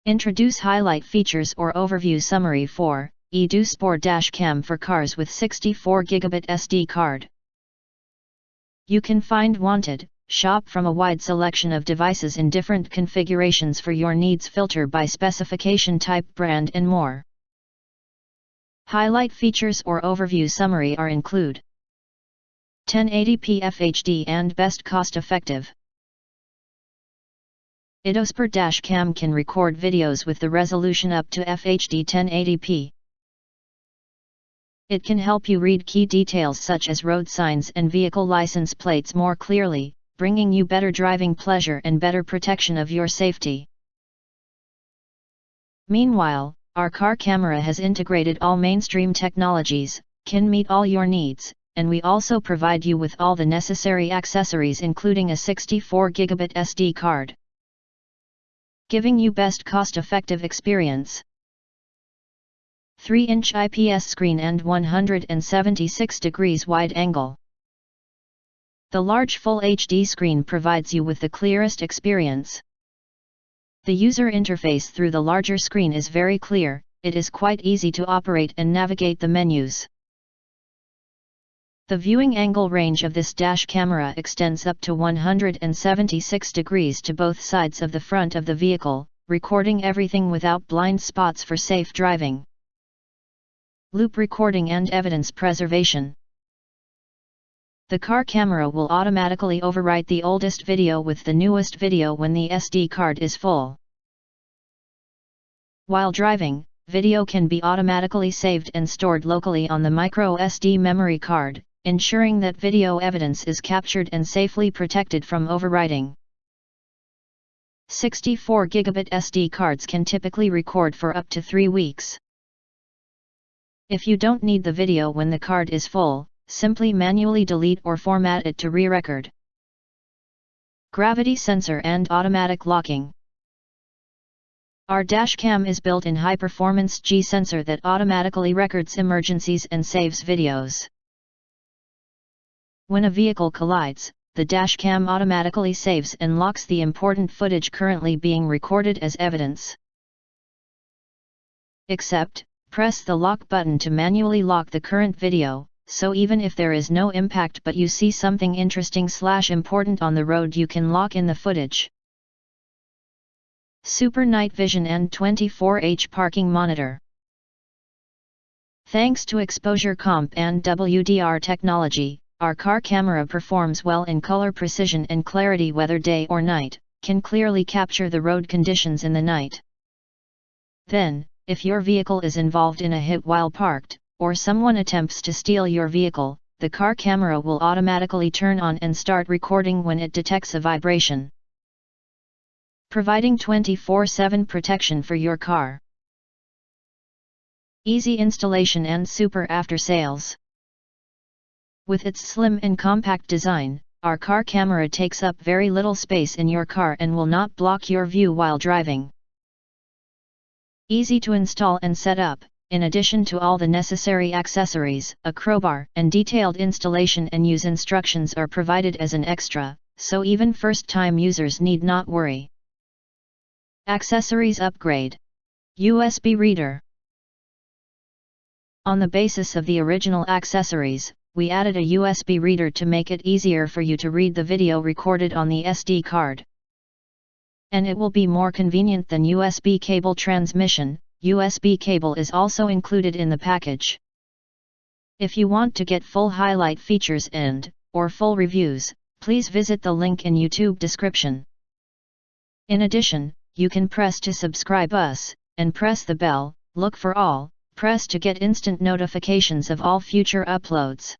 Introduce highlight features or overview summary for Edospor Dashcam for cars with 64GB SD card. You can find wanted, shop from a wide selection of devices in different configurations for your needs, filter by specification type, brand and more. Highlight features or overview summary are include 1080p FHD and best cost effective. Edospor Dashcam can record videos with the resolution up to FHD 1080p. It can help you read key details such as road signs and vehicle license plates more clearly, bringing you better driving pleasure and better protection of your safety. Meanwhile, our car camera has integrated all mainstream technologies, can meet all your needs, and we also provide you with all the necessary accessories including a 64GB SD card, giving you best cost-effective experience. 3-inch IPS screen and 176 degrees wide angle. The large Full HD screen provides you with the clearest experience. The user interface through the larger screen is very clear, it is quite easy to operate and navigate the menus. The viewing angle range of this dash camera extends up to 176 degrees to both sides of the front of the vehicle, recording everything without blind spots for safe driving. Loop recording and evidence preservation. The car camera will automatically overwrite the oldest video with the newest video when the SD card is full. While driving, video can be automatically saved and stored locally on the micro SD memory card, ensuring that video evidence is captured and safely protected from overwriting. 64GB SD cards can typically record for up to 3 weeks. If you don't need the video when the card is full, simply manually delete or format it to re-record. Gravity sensor and automatic locking. Our dashcam is built in high-performance G sensor that automatically records emergencies and saves videos. When a vehicle collides, the dashcam automatically saves and locks the important footage currently being recorded as evidence. Except, press the lock button to manually lock the current video, so even if there is no impact but you see something interesting/important on the road, you can lock in the footage. Super night vision and 24H parking monitor. Thanks to exposure comp and WDR technology, our car camera performs well in color precision and clarity whether day or night, can clearly capture the road conditions in the night. Then, if your vehicle is involved in a hit while parked, or someone attempts to steal your vehicle, the car camera will automatically turn on and start recording when it detects a vibration, providing 24/7 protection for your car. Easy installation and super after sales. With its slim and compact design, our car camera takes up very little space in your car and will not block your view while driving. Easy to install and set up. In addition to all the necessary accessories, a crowbar and detailed installation and use instructions are provided as an extra, so even first-time users need not worry. Accessories upgrade. USB reader. On the basis of the original accessories, we added a USB reader to make it easier for you to read the video recorded on the SD card. And it will be more convenient than USB cable transmission. USB cable is also included in the package. If you want to get full highlight features or full reviews, please visit the link in YouTube description. In addition, you can press to subscribe us, and press the bell, look for all, press to get instant notifications of all future uploads.